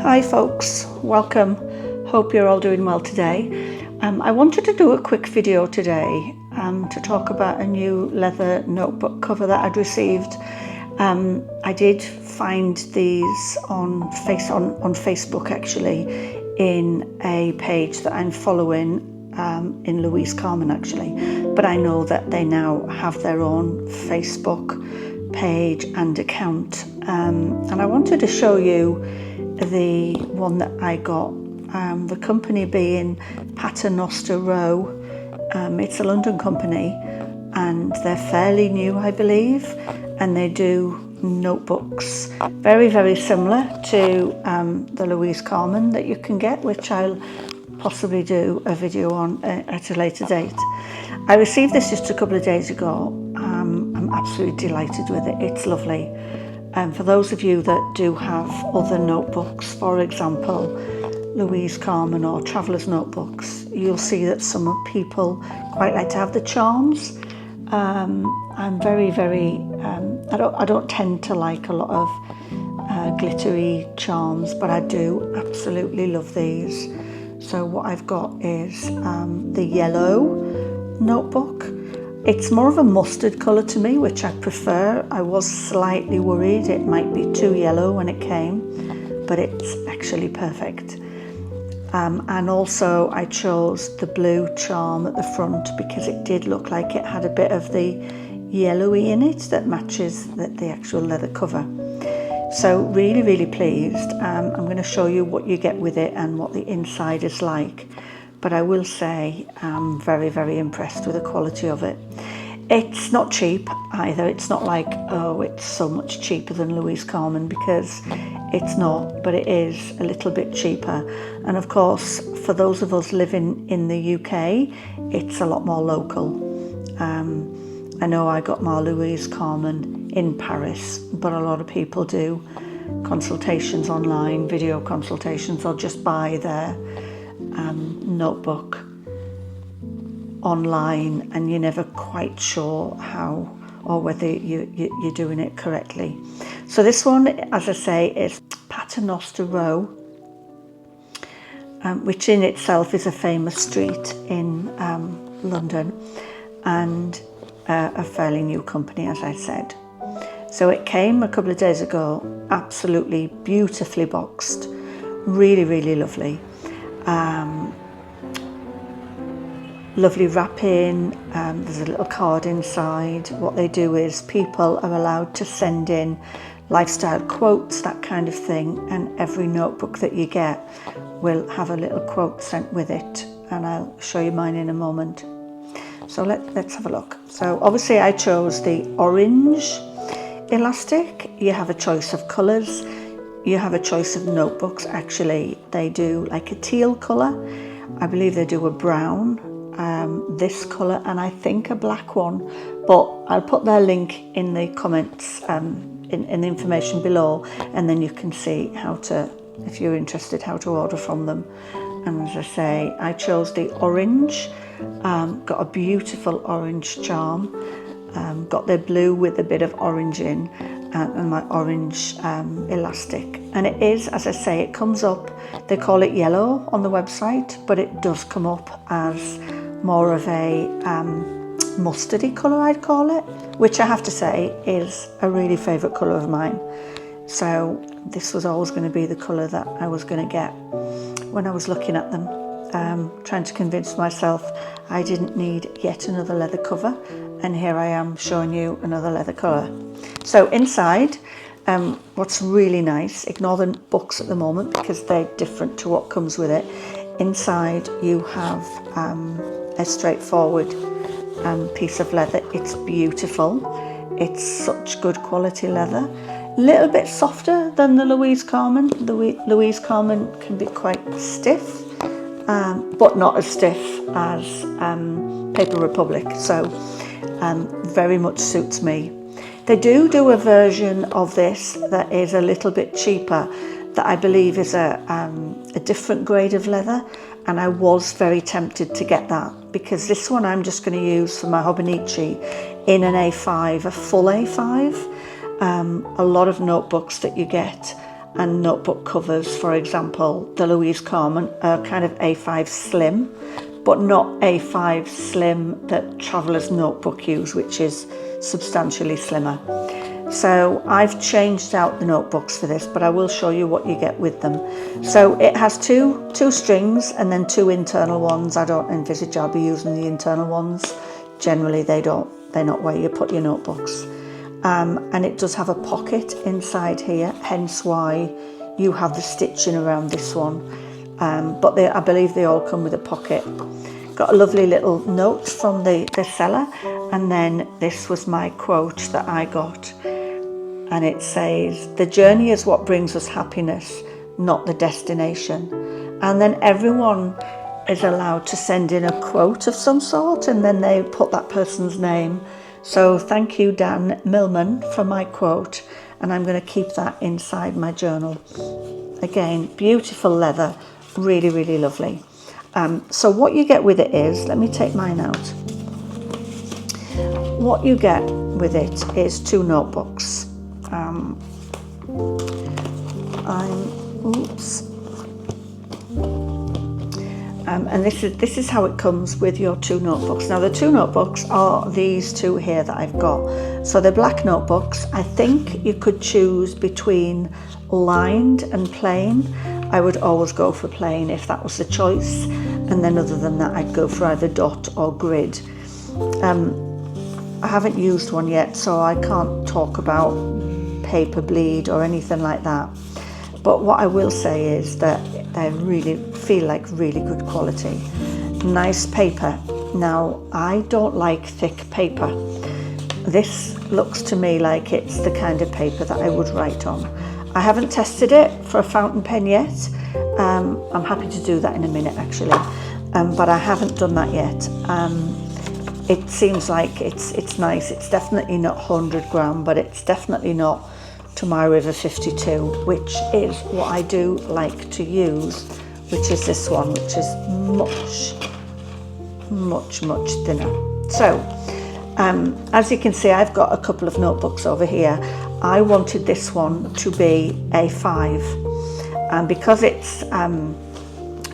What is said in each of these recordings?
Hi folks, welcome. Hope you're all doing well today. I wanted to do a quick video today to talk about a new leather notebook cover that I'd received. I did find these on Facebook actually, in a page that I'm following in Louise Carmen actually, but I know that they now have their own Facebook page and account, and I wanted to show you the one that I got, the company being Paternoster Row. It's a London company and they're fairly new, I believe, and they do notebooks very, very similar to the Louise Carmen that you can get, which I'll possibly do a video on at a later date. I received this just a couple of days ago. I'm absolutely delighted with it. It's lovely. For those of you that do have other notebooks, for example, Louise Carmen or Traveller's notebooks, you'll see that some people quite like to have the charms. I'm very, I don't tend to like a lot of glittery charms, but I do absolutely love these. So what I've got is the yellow notebook. It's more of a mustard colour to me, which I prefer. I was slightly worried it might be too yellow when it came, but it's actually perfect. And also I chose the blue charm at the front because it did look like it had a bit of the yellowy in it that matches the actual leather cover. So really, really pleased. I'm going to show you what you get with it and what the inside is like. But I will say I'm very, very impressed with the quality of it. It's not cheap either. It's not like, oh, it's so much cheaper than Louise Carmen, because it's not, but it is a little bit cheaper. And of course, for those of us living in the UK, it's a lot more local. I know I got my Louise Carmen in Paris, but a lot of people do consultations online, video consultations, or just buy their notebook online, and you're never quite sure how or whether you're doing it correctly. So this one, as I say, is Paternoster Row, which in itself is a famous street in London, and a fairly new company, as I said. So it came a couple of days ago, absolutely beautifully boxed, really, really lovely. Lovely wrapping, there's a little card inside. What they do is people are allowed to send in lifestyle quotes, that kind of thing, and every notebook that you get will have a little quote sent with it, and I'll show you mine in a moment. So let's have a look. So obviously I chose the orange elastic. You have a choice of colours, you have a choice of notebooks. Actually, they do like a teal colour, I believe they do a brown, this colour, and I think a black one, but I'll put their link in the comments, in the information below, and then you can see how to, if you're interested, how to order from them. And as I say, I chose the orange, got a beautiful orange charm, got the blue with a bit of orange in, and my orange elastic. And it is, as I say, it comes up, they call it yellow on the website, but it does come up as more of a mustardy colour, I'd call it, which I have to say is a really favourite colour of mine. So this was always going to be the colour that I was going to get when I was looking at them, trying to convince myself I didn't need yet another leather cover, and here I am showing you another leather colour. So inside, what's really nice, ignore the books at the moment because they're different to what comes with it. Inside you have a straightforward piece of leather. It's beautiful, it's such good quality leather, a little bit softer than the Louise Carmen. The Louise Carmen can be quite stiff, but not as stiff as Paper Republic, so very much suits me. They do a version of this that is a little bit cheaper, that I believe is a different grade of leather, and I was very tempted to get that, because this one I'm just going to use for my Hobonichi in an A5, a full A5. A lot of notebooks that you get and notebook covers. For example, the Louise Carmen are kind of A5 slim, but not A5 slim that Traveller's Notebook use, which is substantially slimmer. So I've changed out the notebooks for this, but I will show you what you get with them. So it has two strings and then two internal ones. I don't envisage I'll be using the internal ones. Generally they're not where you put your notebooks. And it does have a pocket inside here, hence why you have the stitching around this one. But I believe they all come with a pocket. Got a lovely little note from the seller, and then this was my quote that I got. And it says, "The journey is what brings us happiness, not the destination." And then everyone is allowed to send in a quote of some sort, and then they put that person's name. So thank you, Dan Millman, for my quote, and I'm going to keep that inside my journal. Again, beautiful leather, really, really lovely. So what you get with it is, let me take mine out. What you get with it is two notebooks. And this is how it comes with your two notebooks. Now the two notebooks are these two here that I've got. So they're black notebooks. I think you could choose between lined and plain. I would always go for plain if that was the choice. And then other than that, I'd go for either dot or grid. I haven't used one yet, so I can't talk about paper bleed or anything like that. But what I will say is that they really feel like really good quality. Nice paper. Now, I don't like thick paper. This looks to me like it's the kind of paper that I would write on. I haven't tested it for a fountain pen yet. I'm happy to do that in a minute actually, but I haven't done that yet. It seems like it's nice. It's definitely not 100 gram, but it's definitely not to my River 52, which is what I do like to use, which is this one, which is much thinner. So as you can see, I've got a couple of notebooks over here. I wanted this one to be A5, and because it's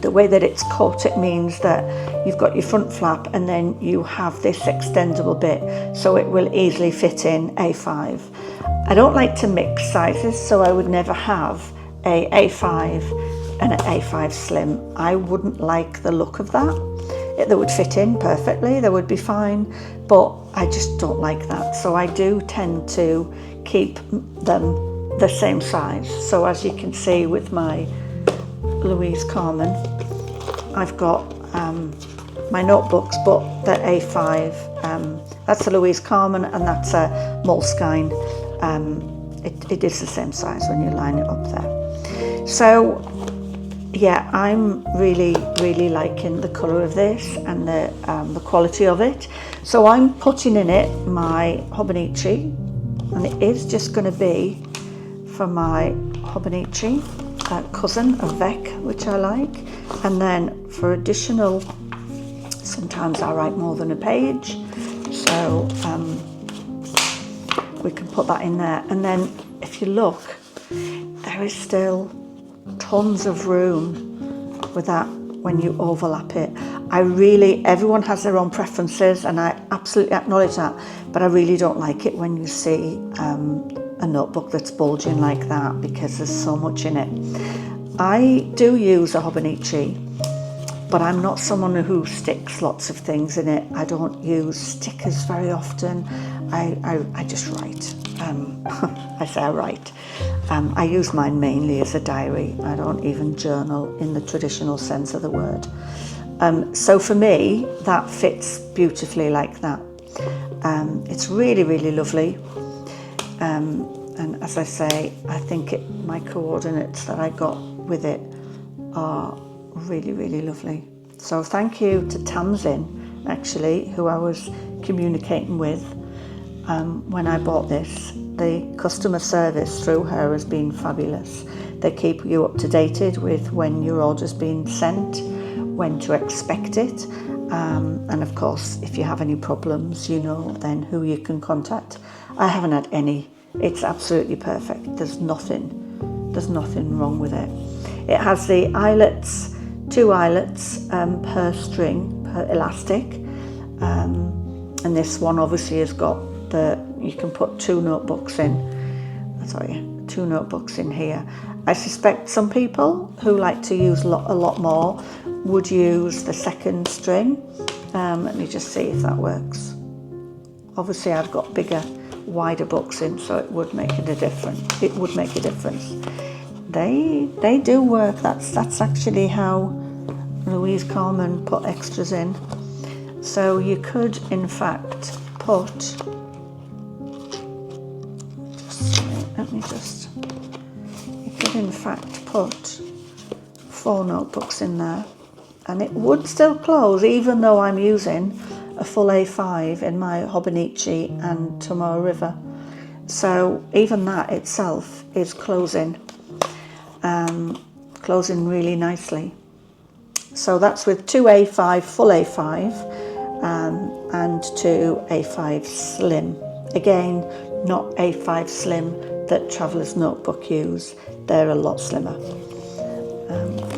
the way that it's cut, it means that you've got your front flap and then you have this extendable bit, so it will easily fit in A5. I don't like to mix sizes, so I would never have a A5 and an A5 slim. I wouldn't like the look of that. They would fit in perfectly, they would be fine, but I just don't like that. So I do tend to keep them the same size. So as you can see with my Louise Carmen, I've got my notebooks, but they're A5. That's a Louise Carmen and that's a Moleskine. It is the same size when you line it up there. So yeah, I'm really liking the colour of this and the quality of it. So I'm putting in it my Hobonichi, and it is just going to be for my Hobonichi cousin of Vec, which I like. And then for additional, sometimes I write more than a page, so we can put that in there. And then if you look, there is still tons of room with that when you overlap it. Everyone has their own preferences, and I absolutely acknowledge that, but I really don't like it when you see a notebook that's bulging like that, because there's so much in it. I do use a Hobonichi, but I'm not someone who sticks lots of things in it. I don't use stickers very often. I just write. I say I write. I use mine mainly as a diary. I don't even journal in the traditional sense of the word. So for me, that fits beautifully like that. It's really lovely. And as I say, I think my coordinates that I got with it are really lovely. So thank you to Tamsin, actually, who I was communicating with when I bought this. The customer service through her has been fabulous. They keep you up to date with when your order's been sent, when to expect it, and of course, if you have any problems, you know then who you can contact. I haven't had any. It's absolutely perfect. There's nothing there's nothing wrong with it. It has the eyelets, 2 eyelets per string, per elastic, and this one obviously has got you can put 2 notebooks in. Sorry, 2 notebooks in here. I suspect some people who like to use a lot more would use the 2nd string. Let me just see if that works. Obviously I've got bigger, wider books in, so it would make it a difference. It would make a difference. They do work. That's actually how Louise Carmen put extras in. So you could in fact put, you could in fact put 4 notebooks in there, and it would still close even though I'm using a full A5 in my Hobonichi and Tomorrow River. So even that itself is closing really nicely. So that's with 2 A5, full A5, and 2 A5 Slim. Again, not A5 Slim that Traveller's Notebook use. They're a lot slimmer.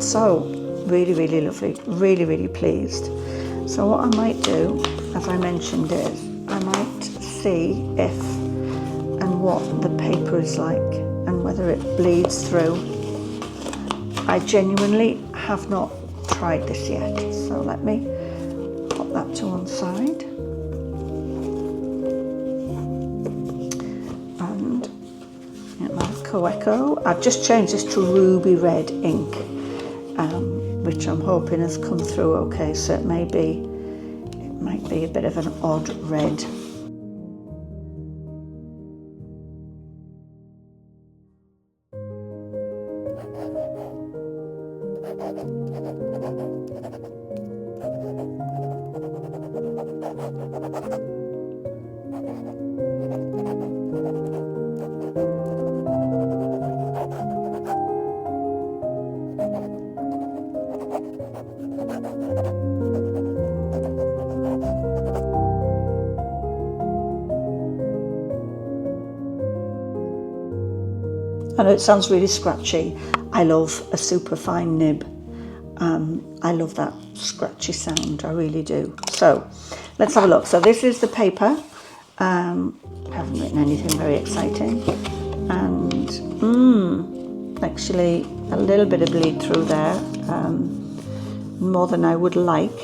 So really lovely, really pleased. So what I might do, as I mentioned, is I might see if and what the paper is like and whether it bleeds through. I genuinely have not tried this yet, so let me put that to one side. And my Coeco, I've just changed this to ruby red ink, which I'm hoping has come through okay, so it might be a bit of an odd red. I know it sounds really scratchy. I love a super fine nib. I love that scratchy sound, I really do. So let's have a look. So this is the paper. I haven't written anything very exciting. And actually a little bit of bleed through there, more than I would like.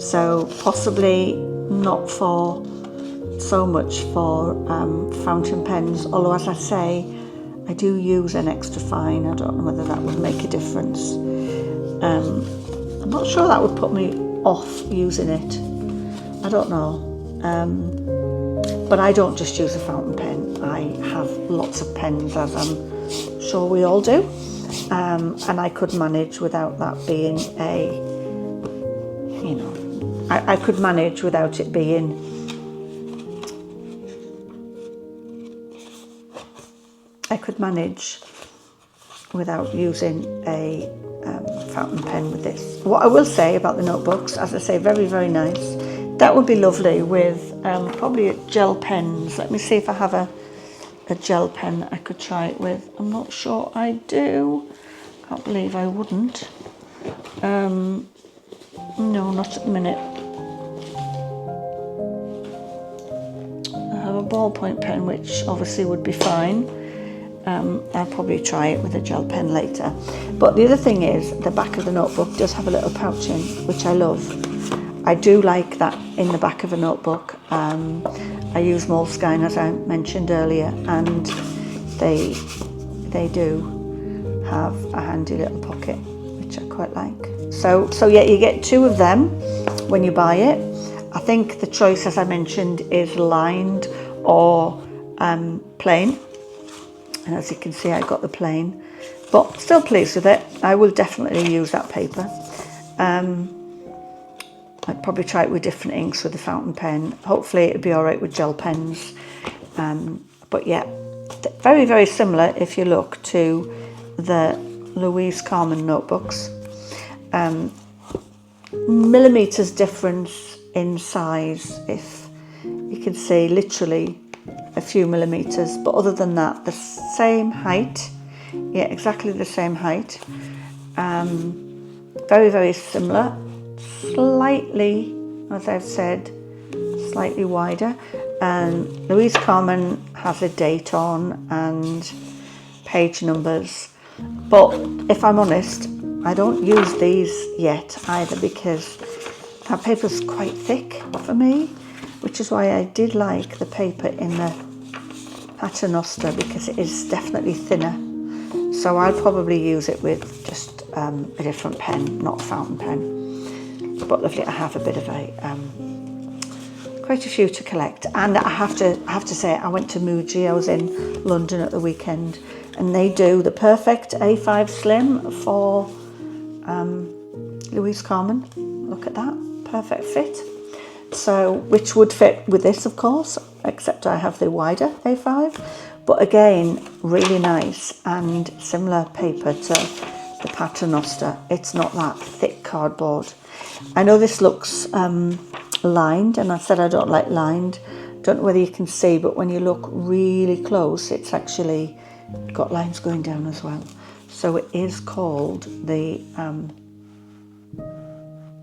So possibly not so much for fountain pens, although as I say, I do use an extra fine. I don't know whether that would make a difference. I'm not sure that would put me off using it. I don't know. But I don't just use a fountain pen. I have lots of pens, as I'm sure we all do. And I could manage without that being I could manage without it being without using a fountain pen with this. What I will say about the notebooks, as I say, very nice. That would be lovely with probably gel pens. Let me see if I have a gel pen that I could try it with. I'm not sure I do. Can't believe I wouldn't. No, not at the minute. I have a ballpoint pen, which obviously would be fine. I'll probably try it with a gel pen later. But the other thing is, the back of the notebook does have a little pouch in, which I love. I do like that in the back of a notebook. I use Moleskine, as I mentioned earlier, and they do have a handy little pocket, which I quite like. So yeah, you get 2 of them when you buy it. I think the choice, as I mentioned, is lined or plain. And as you can see, I got the plain, but still pleased with it. I will definitely use that paper. I'd probably try it with different inks with the fountain pen. Hopefully it'll be all right with gel pens. But yeah, very similar if you look to the Louise Carmen notebooks. Millimeters difference in size, if you can see, literally a few millimeters, but other than that, the same height Yeah, exactly the same height. Very, very similar. Slightly, as I've said, slightly wider. And Louise Carmen has a date on and page numbers. But if I'm honest, I don't use these yet either because that paper's quite thick for me, which is why I did like the paper in the Paternoster, because it is definitely thinner. So I'll probably use it with just a different pen, not a fountain pen. But lovely, I have a bit of quite a few to collect. And I have to say, I went to Muji. I was in London at the weekend, and they do the perfect A5 slim for Louise Carmen. Look at that, perfect fit. So, which would fit with this, of course, except I have the wider A5. But again, really nice and similar paper to the Paternoster. It's not that thick cardboard. I know this looks lined, and I said I don't like lined. Don't know whether you can see, but when you look really close, it's actually got lines going down as well. So it is called the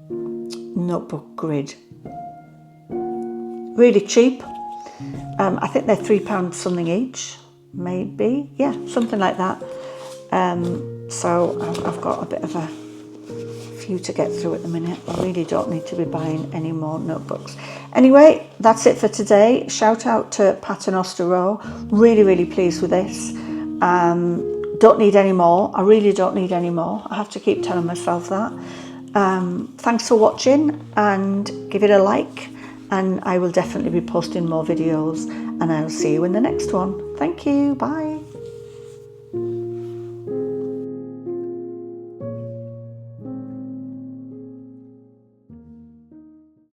Notebook Grid. Really cheap. I think they're £3 something each, maybe. Yeah, something like that. So I've got a bit of a few to get through at the minute. I really don't need to be buying any more notebooks. Anyway, that's it for today. Shout out to Paternoster Row. Really, really pleased with this. Don't need any more. I really don't need any more. I have to keep telling myself that. Thanks for watching, and give it a like, and I will definitely be posting more videos, and I'll see you in the next one. Thank you. Bye.